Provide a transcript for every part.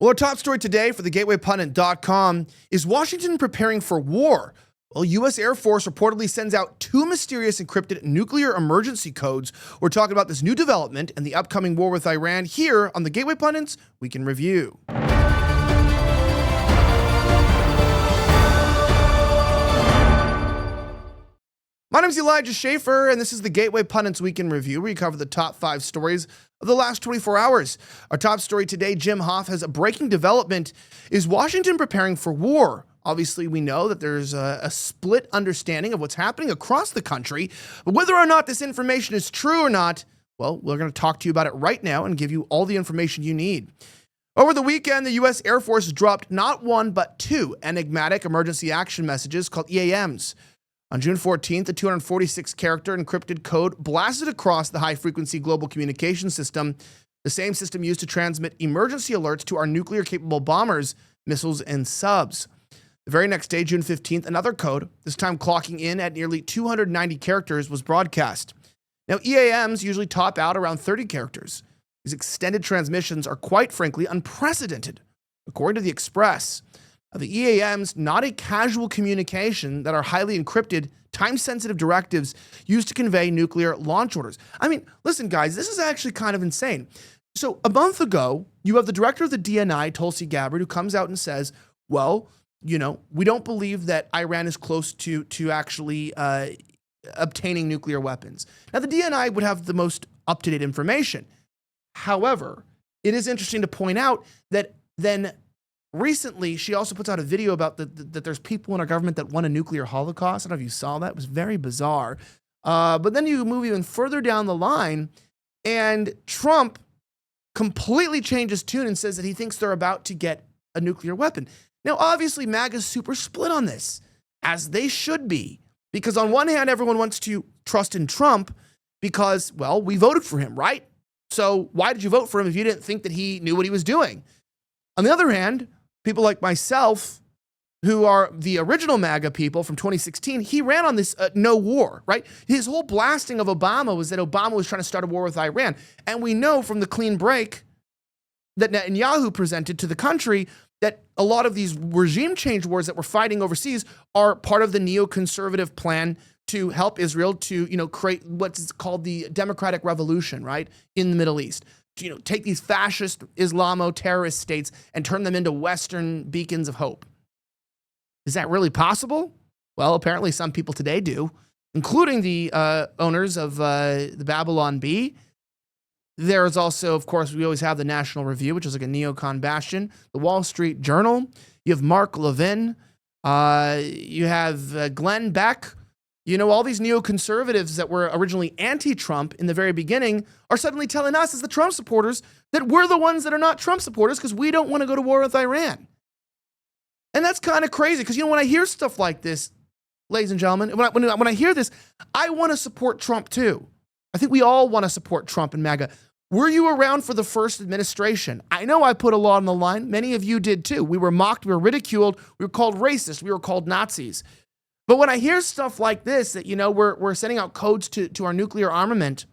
Well, our top story today for the GatewayPundit.com is Washington preparing for war. Well, U.S. Air Force reportedly sends out 2 mysterious encrypted nuclear emergency codes. We're talking about this new development and the upcoming war with Iran here on the Gateway Pundit's Week in Review. My name is Elijah Schaffer, and this is the Gateway Pundit's Week in Review, where we cover the top 5 stories of the last 24 hours. Our top story today, Jim Hoff, has a breaking development. Is Washington preparing for war? Obviously, we know that there's a split understanding of what's happening across the country, but whether or not this information is true or not, well, we're going to talk to you about it right now and give you all the information you need. Over the weekend, the U.S. Air Force dropped not 1, but 2 enigmatic emergency action messages called EAMs. On June 14th, a 246-character encrypted code blasted across the high-frequency global communication system, the same system used to transmit emergency alerts to our nuclear-capable bombers, missiles, and subs. The very next day, June 15th, another code, this time clocking in at nearly 290 characters, was broadcast. Now, EAMs usually top out around 30 characters. These extended transmissions are quite frankly unprecedented, according to the Express. The EAMs, not a casual communication that are highly encrypted, time-sensitive directives used to convey nuclear launch orders. I mean, listen, guys, this is actually kind of insane. So a month ago, you have the director of the DNI, Tulsi Gabbard, who comes out and says, well, you know, we don't believe that Iran is close to actually obtaining nuclear weapons. Now, the DNI would have the most up-to-date information. However, it is interesting to point out that then recently, she also puts out a video about that there's people in our government that want a nuclear holocaust. I don't know if you saw that. It was very bizarre. But then you move even further down the line, and Trump completely changes tune and says that he thinks they're about to get a nuclear weapon. Now, obviously, MAGA's super split on this, as they should be. Because on one hand, everyone wants to trust in Trump because, well, we voted for him, right? So why did you vote for him if you didn't think that he knew what he was doing? On the other hand, people like myself, who are the original MAGA people from 2016, he ran on this no war, right? His whole blasting of Obama was that Obama was trying to start a war with Iran. And we know from the clean break that Netanyahu presented to the country that a lot of these regime change wars that we're fighting overseas are part of the neoconservative plan to help Israel to, create what's called the democratic revolution, right, in the Middle East. To, take these fascist Islamo-terrorist states and turn them into Western beacons of hope. Is that really possible? Well, apparently some people today do, including the owners of the Babylon Bee. There's also, of course, we always have the National Review, which is like a neocon bastion, the Wall Street Journal. You have Mark Levin. You have Glenn Beck. All these neoconservatives that were originally anti-Trump in the very beginning are suddenly telling us as the Trump supporters that we're the ones that are not Trump supporters because we don't want to go to war with Iran. And that's kind of crazy because, when I hear stuff like this, ladies and gentlemen, when I hear this, I want to support Trump too. I think we all want to support Trump and MAGA. Were you around for the first administration? I know I put a lot on the line. Many of you did too. We were mocked. We were ridiculed. We were called racist. We were called Nazis. But when I hear stuff like this, that, we're sending out codes to our nuclear armament,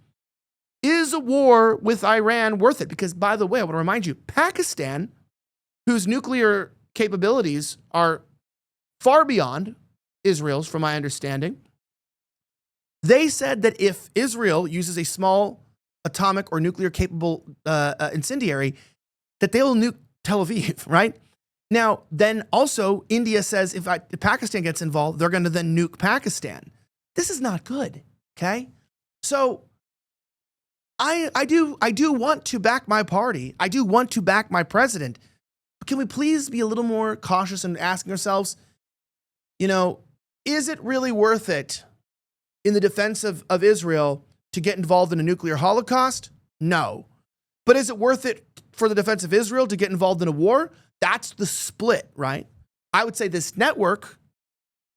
is a war with Iran worth it? Because, by the way, I want to remind you, Pakistan, whose nuclear capabilities are far beyond Israel's, from my understanding, they said that if Israel uses a small atomic or nuclear capable incendiary, that they will nuke Tel Aviv, right? Now, then also, India says if Pakistan gets involved, they're going to then nuke Pakistan. This is not good, okay? So I do want to back my party. I do want to back my president. But can we please be a little more cautious in asking ourselves, is it really worth it in the defense of Israel to get involved in a nuclear holocaust? No. But is it worth it for the defense of Israel to get involved in a war? That's the split, right? I would say this network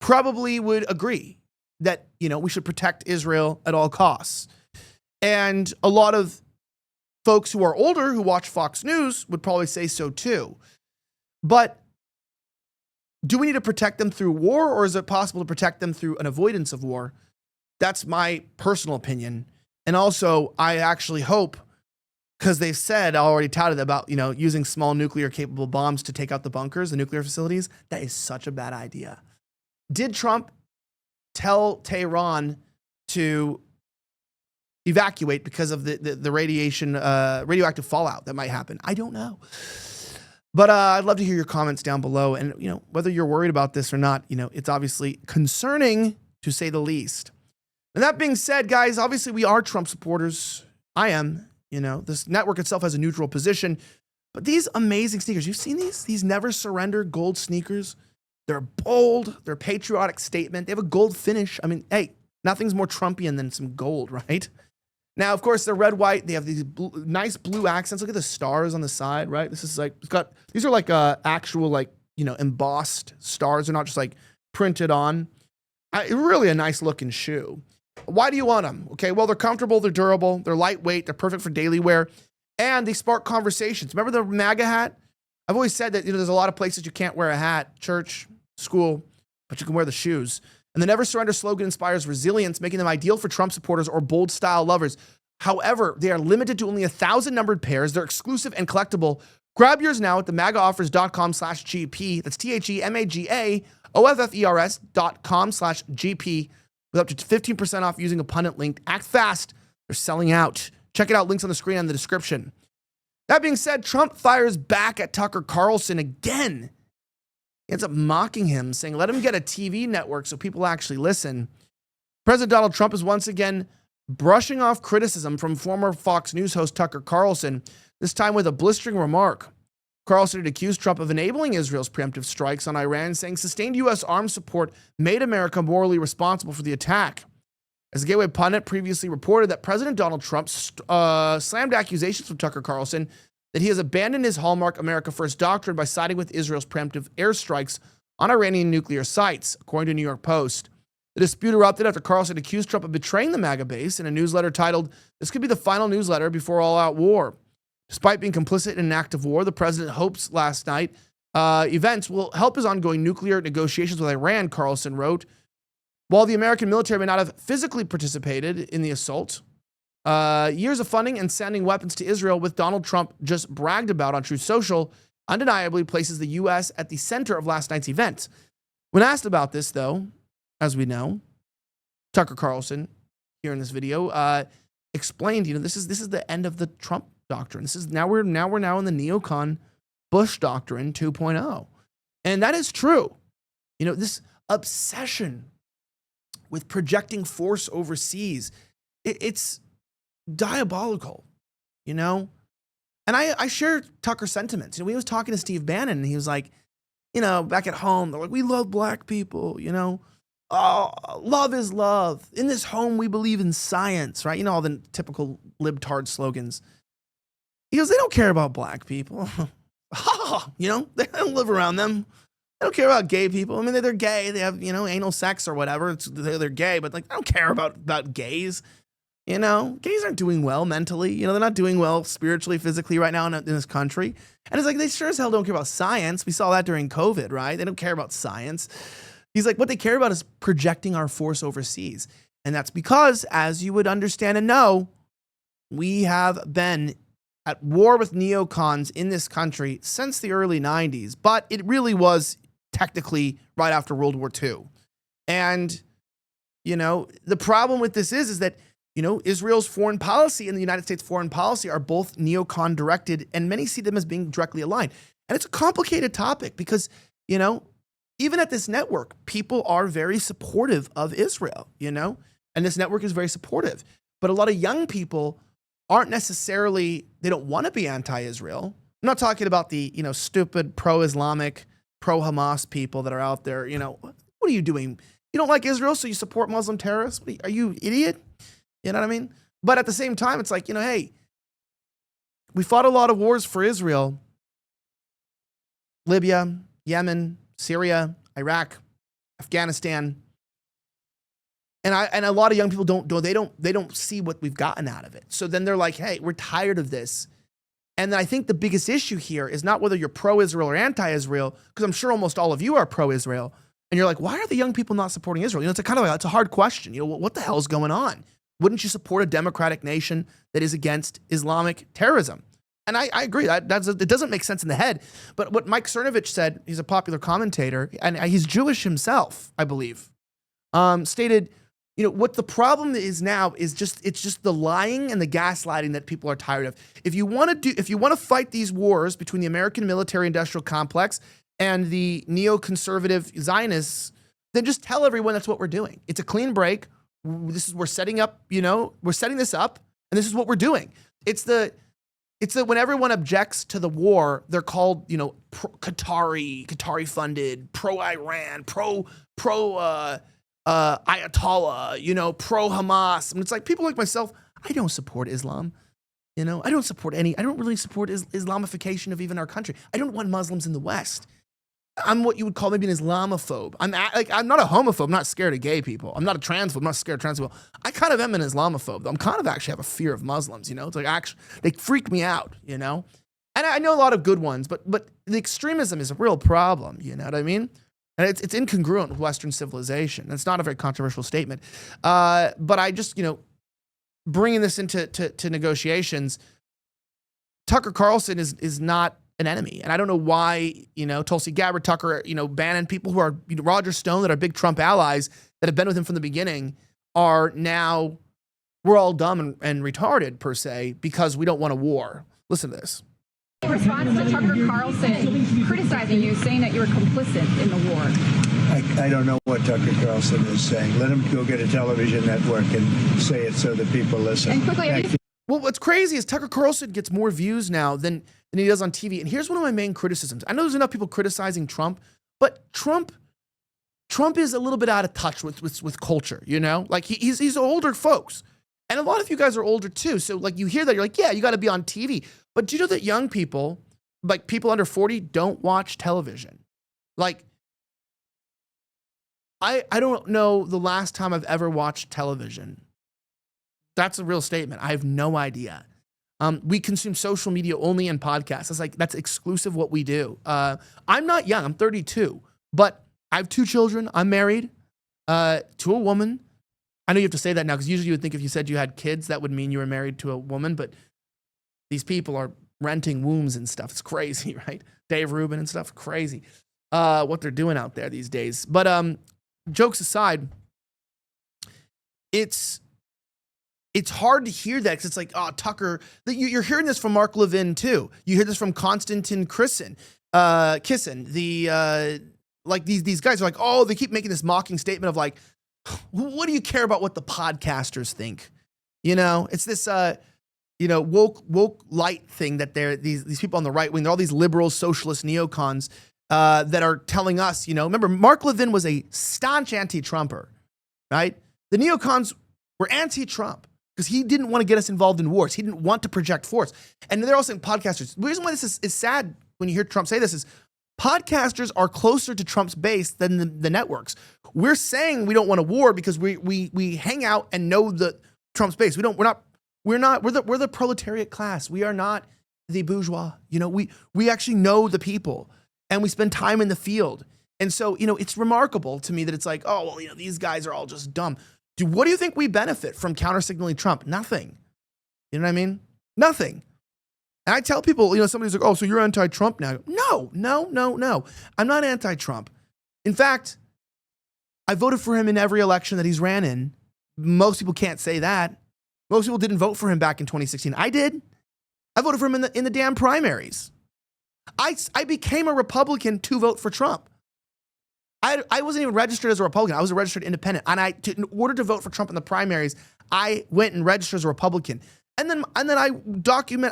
probably would agree that, we should protect Israel at all costs. And a lot of folks who are older who watch Fox News would probably say so too. But do we need to protect them through war, or is it possible to protect them through an avoidance of war? That's my personal opinion. And also, I actually hope because they said, already touted about, using small nuclear capable bombs to take out the bunkers, the nuclear facilities. That is such a bad idea. Did Trump tell Tehran to evacuate because of the radiation, radioactive fallout that might happen? I don't know. But I'd love to hear your comments down below. And, whether you're worried about this or not, it's obviously concerning to say the least. And that being said, guys, obviously we are Trump supporters. I am. This network itself has a neutral position. But these amazing sneakers, you've seen these? These never surrender gold sneakers. They're bold. They're a patriotic statement. They have a gold finish. I mean, hey, nothing's more Trumpian than some gold, right? Now, of course, they're red, white. They have these nice blue accents. Look at the stars on the side, right? This is like, these are like actual, embossed stars. They're not just like printed on. Really a nice looking shoe. Why do you want them? Okay, well, they're comfortable, they're durable, they're lightweight, they're perfect for daily wear, and they spark conversations. Remember the MAGA hat? I've always said that, there's a lot of places you can't wear a hat, church, school, but you can wear the shoes. And the Never Surrender slogan inspires resilience, making them ideal for Trump supporters or bold style lovers. However, they are limited to only 1,000 numbered pairs. They're exclusive and collectible. Grab yours now at the MAGAoffers.com/GP. That's THEMAGAOFFERS.com/GP with up to 15% off using a Pundit link. Act fast. They're selling out. Check it out. Links on the screen and the description. That being said, Trump fires back at Tucker Carlson again. He ends up mocking him, saying, let him get a TV network so people actually listen. President Donald Trump is once again brushing off criticism from former Fox News host Tucker Carlson, this time with a blistering remark. Carlson had accused Trump of enabling Israel's preemptive strikes on Iran, saying sustained U.S. arms support made America morally responsible for the attack. As the Gateway Pundit previously reported that President Donald Trump slammed accusations from Tucker Carlson that he has abandoned his hallmark America First doctrine by siding with Israel's preemptive airstrikes on Iranian nuclear sites, according to New York Post. The dispute erupted after Carlson accused Trump of betraying the MAGA base in a newsletter titled, "This could be the final newsletter before all-out war." Despite being complicit in an act of war, the president hopes last night events will help his ongoing nuclear negotiations with Iran, Carlson wrote. While the American military may not have physically participated in the assault, years of funding and sending weapons to Israel, with Donald Trump just bragged about on Truth Social, undeniably places the U.S. at the center of last night's event. When asked about this, though, as we know, Tucker Carlson, here in this video, explained, this is the end of the Trump doctrine. This is we're now in the neocon Bush doctrine 2.0, and that is true. This obsession with projecting force overseas, it's diabolical, and I share Tucker's sentiments. We was talking to Steve Bannon, and he was like, back at home, they're like, we love black people, oh, love is love. In this home, we believe in science, right? All the typical libtard slogans. He goes, they don't care about black people. They don't live around them. They don't care about gay people. I mean, they're gay. They have, anal sex or whatever. They're gay, but they don't care about gays. Gays aren't doing well mentally. They're not doing well spiritually, physically right now in this country. And it's like, they sure as hell don't care about science. We saw that during COVID, right? They don't care about science. He's like, what they care about is projecting our force overseas. And that's because, as you would understand and know, we have been at war with neocons in this country since the early 90s, but it really was technically right after World War II. And, the problem with this is that, Israel's foreign policy and the United States foreign policy are both neocon directed, and many see them as being directly aligned. And it's a complicated topic because, even at this network, people are very supportive of Israel, and this network is very supportive. But a lot of young people aren't necessarily, they don't want to be anti-Israel. I'm not talking about the, stupid pro-Islamic, pro-Hamas people that are out there. What are you doing? You don't like Israel, so you support Muslim terrorists? Are you idiot? You know what I mean? But at the same time, it's like, hey, we fought a lot of wars for Israel. Libya, Yemen, Syria, Iraq, Afghanistan. And a lot of young people don't see what we've gotten out of it. So then they're like, hey, we're tired of this. And then I think the biggest issue here is not whether you're pro-Israel or anti-Israel, because I'm sure almost all of you are pro-Israel. And you're like, why are the young people not supporting Israel? It's a hard question. What the hell is going on? Wouldn't you support a democratic nation that is against Islamic terrorism? And I agree. It doesn't make sense in the head. But what Mike Cernovich said, he's a popular commentator, and he's Jewish himself, I believe, stated, what the problem is now is it's just the lying and the gaslighting that people are tired of. If you want to fight these wars between the American military-industrial complex and the neoconservative Zionists, then just tell everyone that's what we're doing. It's a clean break. We're setting this up, and this is what we're doing. It's that when everyone objects to the war, they're called, Qatari funded, pro-Iran, pro Ayatollah, pro Hamas. And it's like people like myself, I don't support Islam. I don't really support Islamification of even our country. I don't want Muslims in the West. I'm what you would call maybe an Islamophobe. I'm not a homophobe. I'm not scared of gay people. I'm not a transphobe. I'm not scared of trans people. I kind of am an Islamophobe, though. I'm kind of actually have a fear of Muslims, It's like, actually, they freak me out, And I know a lot of good ones, but the extremism is a real problem, you know what I mean? And it's incongruent with Western civilization. It's not a very controversial statement. But I just, bringing this into negotiations, Tucker Carlson is not an enemy. And I don't know why, Tulsi Gabbard, Tucker, Bannon, people who are, Roger Stone, that are big Trump allies that have been with him from the beginning are now, we're all dumb and retarded, per se, because we don't want a war. Listen to this. In response to Tucker Carlson criticizing you, saying that you were complicit in the war. I don't know what Tucker Carlson is saying. Let him go get a television network and say it so that people listen. And quickly, well, what's crazy is Tucker Carlson gets more views now than he does on TV. And here's one of my main criticisms. I know there's enough people criticizing Trump, but Trump is a little bit out of touch with culture, Like he's older folks. And a lot of you guys are older too. So like you hear that, you're like, yeah, you got to be on TV. But do you know that young people, like people under 40, don't watch television? Like, I don't know the last time I've ever watched television. That's a real statement. I have no idea. We consume social media only and podcasts. That's exclusive what we do. I'm not young. I'm 32, but I have 2 children. I'm married to a woman. I know you have to say that now because usually you would think if you said you had kids, that would mean you were married to a woman, but these people are renting wombs and stuff. It's crazy, right? Dave Rubin and stuff. Crazy. What they're doing out there these days. But jokes aside, it's hard to hear that because it's like, oh, Tucker. You're hearing this from Mark Levin too. You hear this from Konstantin Kisin. These guys are like, oh, they keep making this mocking statement of like, what do you care about what the podcasters think? It's this woke light thing that these people on the right wing, they're all these liberal socialist neocons that are telling us, remember Mark Levin was a staunch anti-Trumper, right? The neocons were anti-Trump because he didn't want to get us involved in wars. He didn't want to project force. And they're also saying podcasters. The reason why this is sad when you hear Trump say this is podcasters are closer to Trump's base than the networks. We're saying we don't want a war because we hang out and know the Trump's base. We're the proletariat class. We are not the bourgeois. We actually know the people and we spend time in the field. And so, it's remarkable to me that it's like, oh, well, these guys are all just dumb. Dude, what do you think we benefit from counter-signaling Trump? Nothing. You know what I mean? Nothing. And I tell people, somebody's like, oh, so you're anti-Trump now. No. I'm not anti-Trump. In fact, I voted for him in every election that he's ran in. Most people can't say that. Most people didn't vote for him back in 2016. I did. I voted for him in the damn primaries. I became a Republican to vote for Trump. I wasn't even registered as a Republican. I was a registered independent. And in order to vote for Trump in the primaries, I went and registered as a Republican. And then I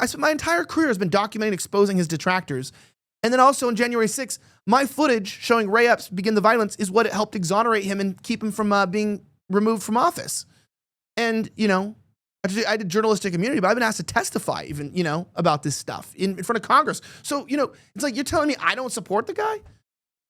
spent my entire career has been documenting, exposing his detractors. And then also on January 6th, my footage showing Ray Epps begin the violence is what helped exonerate him and keep him from being removed from office. And, I did journalistic immunity, but I've been asked to testify even, about this stuff in front of Congress. So, it's like you're telling me I don't support the guy?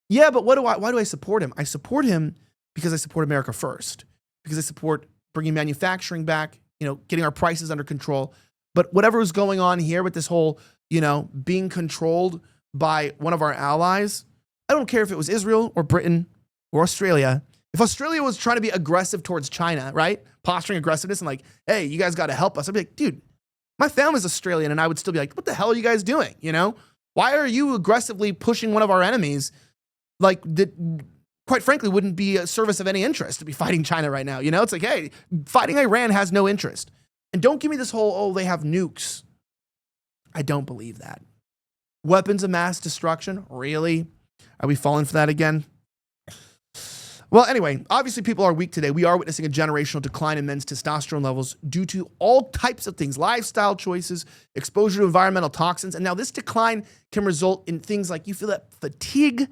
Yeah, but why do I support him? I support him because I support America first, because I support bringing manufacturing back, getting our prices under control. But whatever is going on here with this whole, being controlled by one of our allies, I don't care if it was Israel or Britain or Australia. If Australia was trying to be aggressive towards China, right? Posturing aggressiveness and like, hey, you guys got to help us. I'd be like, dude, my family's Australian, and I would still be like, what the hell are you guys doing? You know, why are you aggressively pushing one of our enemies? Like, that, quite frankly, wouldn't be a service of any interest to be fighting China right now. You know, it's like, hey, fighting Iran has no interest. And don't give me this whole, oh, they have nukes. I don't believe that. Weapons of mass destruction? Really? Are we falling for that again? Well, anyway, obviously people are weak today. We are witnessing a generational decline in men's testosterone levels due to all types of things, lifestyle choices, exposure to environmental toxins. And now this decline can result in things like you feel that fatigue,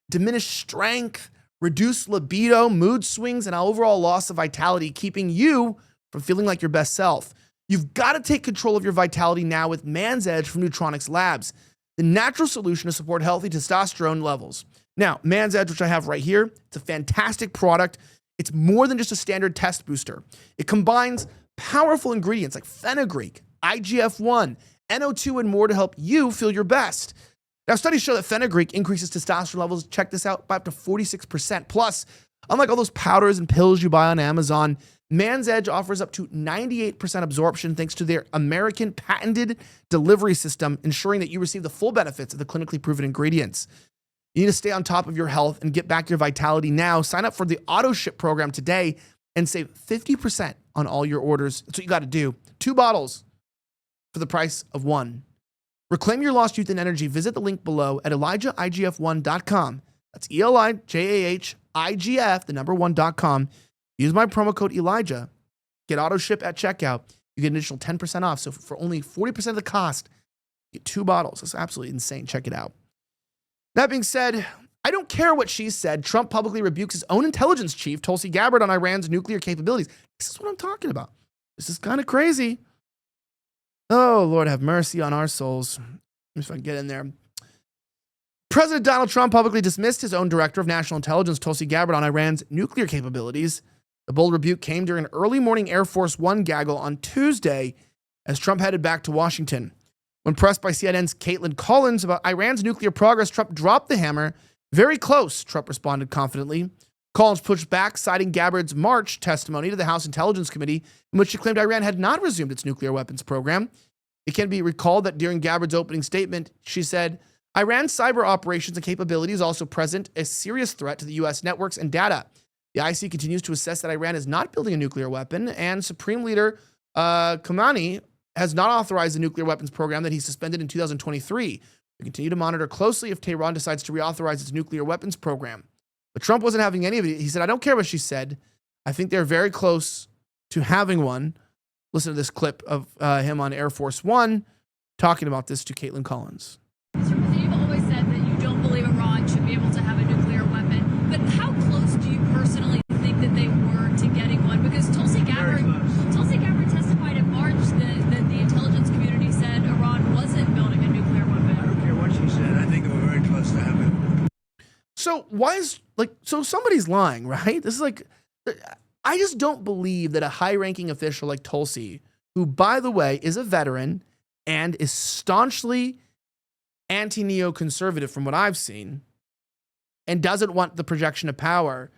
diminished strength, reduced libido, mood swings, and overall loss of vitality, keeping you from feeling like your best self. You've got to take control of your vitality now with Man's Edge from Neutronics Labs, the natural solution to support healthy testosterone levels. Now, Man's Edge, which I have right here, it's a fantastic product. It's more than just a standard test booster. It combines powerful ingredients like fenugreek, IGF-1, NO2, and more to help you feel your best. Now, studies show that fenugreek increases testosterone levels, check this out, by up to 46%. Plus, unlike all those powders and pills you buy on Amazon, Man's Edge offers up to 98% absorption thanks to their American patented delivery system, ensuring that you receive the full benefits of the clinically proven ingredients. You need to stay on top of your health and get back your vitality now. Sign up for the auto ship program today and save 50% on all your orders. That's what you got to do. 2 bottles for the price of 1. Reclaim your lost youth and energy. Visit the link below at ElijahIGF1.com. That's ELIJAHIGF, the number 1.com. Use my promo code Elijah. Get auto ship at checkout. You get an additional 10% off. So for only 40% of the cost, you get 2 bottles. That's absolutely insane. Check it out. That being said, I don't care what she said. Trump publicly rebukes his own intelligence chief, Tulsi Gabbard, on Iran's nuclear capabilities. This is what I'm talking about. This is kind of crazy. Oh, Lord, have mercy on our souls. Let me see if I can get in there. President Donald Trump publicly dismissed his own director of national intelligence, Tulsi Gabbard, on Iran's nuclear capabilities. The bold rebuke came during an early morning Air Force One gaggle on Tuesday as Trump headed back to Washington. When pressed by CNN's Caitlin Collins about Iran's nuclear progress, Trump dropped the hammer. Very close, Trump responded confidently. Collins pushed back, citing Gabbard's March testimony to the House Intelligence Committee, in which she claimed Iran had not resumed its nuclear weapons program. It can be recalled that during Gabbard's opening statement, she said, Iran's cyber operations and capabilities also present a serious threat to the U.S. networks and data. The IC continues to assess that Iran is not building a nuclear weapon, and Supreme Leader Khamenei has not authorized the nuclear weapons program that he suspended in 2023. We continue to monitor closely if Tehran decides to reauthorize its nuclear weapons program. But Trump wasn't having any of it. He said, I don't care what she said. I think they're very close to having one. Listen to this clip of him on Air Force One talking about this to Caitlin Collins. Mr. President, you've always said that you don't believe Iran should be able to have a nuclear weapon. But how close do you personally think that they were to getting one? Because Tulsi Gabbard testified in March that the intelligence community said Iran wasn't building a nuclear weapon. I don't care what she said. I think they were very close to having it. So why is, so somebody's lying, right? This is like, I just don't believe that a high-ranking official like Tulsi, who, by the way, is a veteran and is staunchly anti-neoconservative from what I've seen, and doesn't want the projection of power,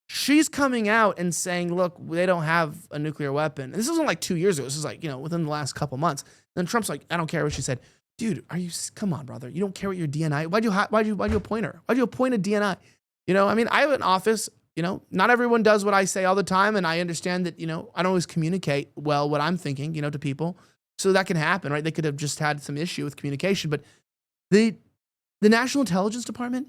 she's coming out and saying, look, they don't have a nuclear weapon. And this wasn't like 2 years ago. This is like, within the last couple months. And then Trump's like, I don't care what she said. Dude, come on, brother. You don't care what your DNI, why'd you appoint her? Why'd you appoint a DNI? I have an office, not everyone does what I say all the time. And I understand that, I don't always communicate well what I'm thinking, to people. So that can happen, right? They could have just had some issue with communication, but the National Intelligence Department,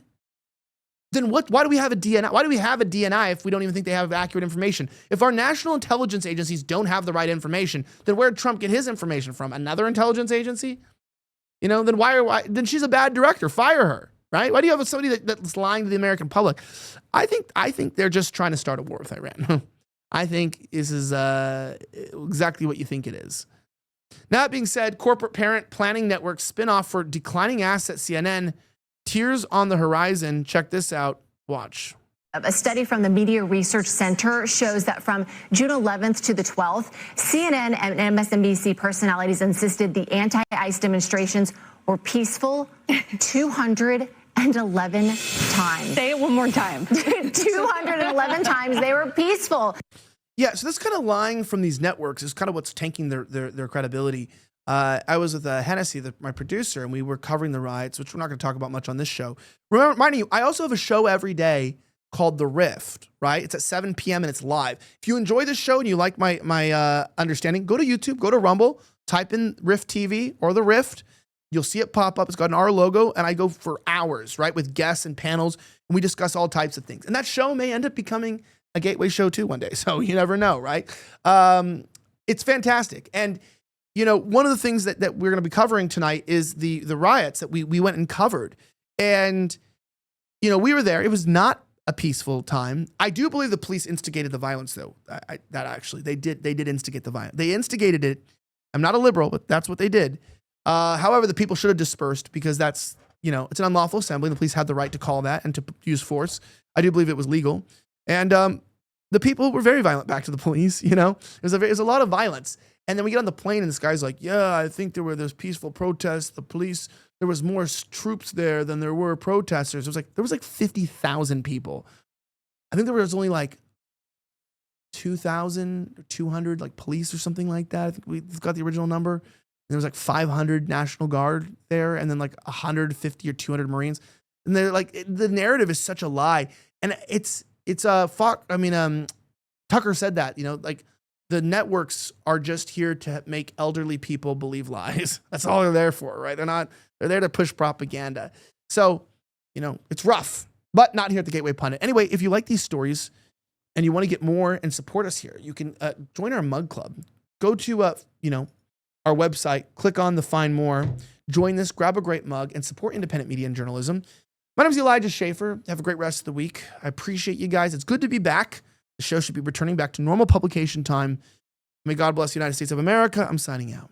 then why do we have a DNI? Why do we have a DNI if we don't even think they have accurate information? If our national intelligence agencies don't have the right information, then where did Trump get his information from? Another intelligence agency? Then then she's a bad director. Fire her, right? Why do you have somebody that's lying to the American public? I think they're just trying to start a war with Iran. I think this is exactly what you think it is. Now, that being said, corporate parent planning network spinoff for declining assets CNN, tears on the horizon. Check this out. Watch. A study from the Media Research Center shows that from June 11th to the 12th, CNN and MSNBC personalities insisted the anti-ICE demonstrations were peaceful 211 times. Say it one more time. 211 times they were peaceful. Yeah, so this kind of lying from these networks is kind of what's tanking their credibility. I was with Hennessy, my producer, and we were covering the riots, which we're not going to talk about much on this show. Reminding you, I also have a show every day called The Rift, right? It's at 7 p.m. and it's live. If you enjoy this show and you like my understanding, go to YouTube, go to Rumble, type in Rift TV or The Rift. You'll see it pop up. It's got an R logo, and I go for hours, right, with guests and panels, and we discuss all types of things. And that show may end up becoming a Gateway show too one day, so you never know, right? It's fantastic. And, you know, one of the things that we're going to be covering tonight is the riots that we went and covered. And, you know, we were there. It was not a peaceful time. I do believe the police instigated the violence, though. They did instigate the violence. They instigated it. I'm not a liberal, but that's what they did. However, the people should have dispersed because that's, you know, it's an unlawful assembly. The police had the right to call that and to use force. I do believe it was legal. And the people were very violent back to the police, you know. It was a lot of violence. And then we get on the plane and this guy's like, yeah, I think there were those peaceful protests. The police, there was more troops there than there were protesters. There was like 50,000 people. I think there was only like 2,200 like police or something like that. I think we got the original number. And there was like 500 National Guard there and then like 150 or 200 Marines. And they're like, the narrative is such a lie. And Tucker said that, you know, like the networks are just here to make elderly people believe lies. That's all they're there for, right? They're there to push propaganda. So, you know, it's rough, but not here at the Gateway Pundit. Anyway, if you like these stories and you want to get more and support us here, you can join our mug club. Go to, our website, click on the Find More, join this, grab a great mug, and support independent media and journalism. My name is Elijah Schaffer. Have a great rest of the week. I appreciate you guys. It's good to be back. The show should be returning back to normal publication time. May God bless the United States of America. I'm signing out.